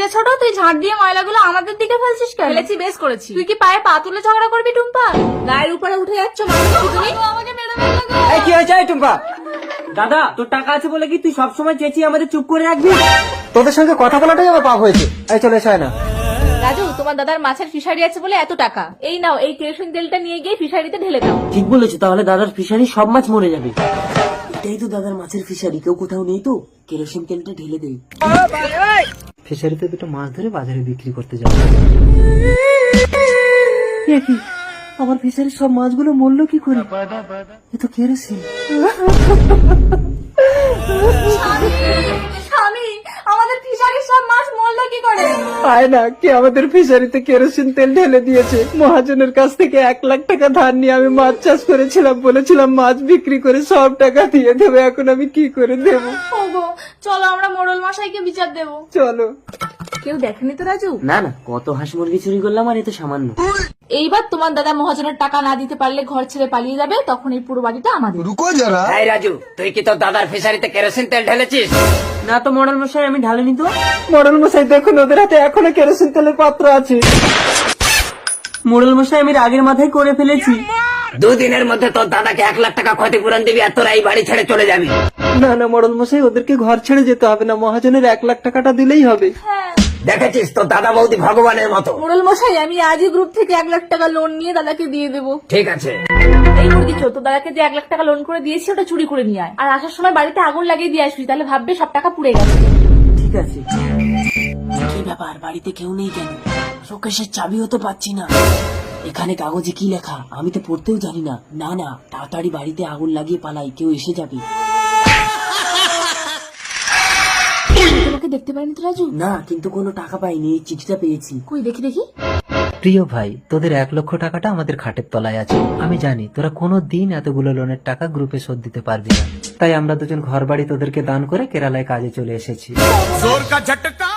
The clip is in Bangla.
কিরে ছোট, তুই ঝাঁট দিয়ে ময়লাগুলো আমাদের দিকে ফেলছিস কেন? ফেলেছি, বেশ করেছি। তুই কি পায়ে পা তুলে ঝগড়া করবি টুম্পা? গায়ের উপরে উঠে যাচ্ছ মানুষ কি তুমি? আমাকে মেরে ফেললো গো। এই কি হয়েছে এই টুম্পা? দাদা তোর টাকা আছে বলে কি তুই সবসময় চেঁচিয়ে আমাদের চুপ করে রাখবি? তোদের সঙ্গে কথা বলাটাই আমার পাপ হয়েছে। এই চলে এসো না। রাজু, তোমার দাদার মাছের ফিশারি আছে বলে এত টাকা। এই নাও, এই কেরোসিন তেলটা নিয়ে গিয়ে ফিশারিতে ঢেলে দাও। ঠিক বলেছো, তাহলে দাদার ফিশারি সব মাছ মরে যাবে। এটাই তো দাদার মাছের ফিশারি, কেউ কোথাও নেই তো, কেরোসিন তেলটা ঢেলে দেই। ফিশারিতে দুটো মাছ ধরে বাজারে বিক্রি করতে যাবো। কি আমার ফিশারির সব মাছগুলো মরলো কি করে? এ তো কেরোসিন। স্বামী, আমাদের ফিশারির সব মাছ মরলো কি করে? আয় না, কি আমাদের ফিশারিতে কেরোসিন তেল ঢেলে দিয়েছে। মহাজনের কাছ থেকে 1 লাখ টাকা ধার নিয়ে আমি মাছ চাষ করেছিলাম, বলেছিলাম মাছ বিক্রি করে সব টাকা দিয়ে দেবো। এখন আমি কি করে দেবো? ওগো, চলো আমরা মোড়ল মশাইকে বিচার দেবো। চলো। কেউ দেখেনি তো রাজু? না না, কত হাঁস মুরগি চুরি করলাম আর এ তো সামান্য। এইবার তোমার দাদা মহাজনের টাকা না দিতে পারলে ঘর ছেড়ে পালিয়ে যাবে, তখন এই পুরো বাড়িটা আমাদের। रुको जरा। এই রাজু, তুই কি তোর দাদার ফিশারিতে কেরোসিন তেল ঢেলেছিস? না তো মডেল মশাই, আমি ঢালিনি তো। মডেল মশাই দেখুন, ওদের হাতে এখনো কেরোসিন তেলের পাত্র আছে। মডেল মশাই আমি রাগের মাথায় করে ফেলেছি। 2 দিনের মধ্যে তোর দাদাকে 1 লাখ টাকা ক্ষতিপূরণ দিবি আর তোরা এই বাড়ি ছেড়ে চলে যাবি। না না মডেল মশাই, ওদেরকে ঘর ছেড়ে যেতে হবে না, মহাজনের 1 লাখ টাকাটা দিলেই হবে। দেখেছিস তোর দাদা বৌদি ভগবানের মতো। মোড়ল মশাই, আমি আজই গ্রুপ থেকে 1 লাখ টাকা লোন নিয়ে দাদাকে দিয়ে দেবো। ঠিক আছে, এই মুরগি চোর, তোর দাদাকে যে 1 লাখ টাকা লোন করে দিয়েছি ওটা চুরি করে নিয়ে আয়, আর আসার সময় বাড়িতে আগুন লাগিয়ে দিয়ে আসবি, তাহলে ভাববে সব টাকা পুড়ে গেছে। ঠিক আছে। কি ব্যাপার, বাড়িতে কেউ নেই কেন? শোকেশের চাবিও তো পাচ্ছি না। এখানে কাগজে কি লেখা আমি তো পড়তেও জানি না। না না, তাড়াতাড়ি বাড়িতে আগুন লাগিয়ে পালাই, কেউ এসে যাবে। তোমাকে দেখতে পাইনি তো রাজু? না, কিন্তু কোনো টাকা পাইনি, এই চিঠিটা পেয়েছি। কই দেখি দেখি। প্রিয় ভাই, তোদের 1 লক্ষ টাকাটা আমাদের খাটের তলায় আছে। আমি জানি তোরা কোনো দিন এতগুলো লোনের টাকা গ্রুপে শোধ দিতে পারবি না, তাই আমরা দুজন ঘর বাড়ি তোদেরকে দান করে কেরালায় কাজে চলে এসেছি। जोर का झटका।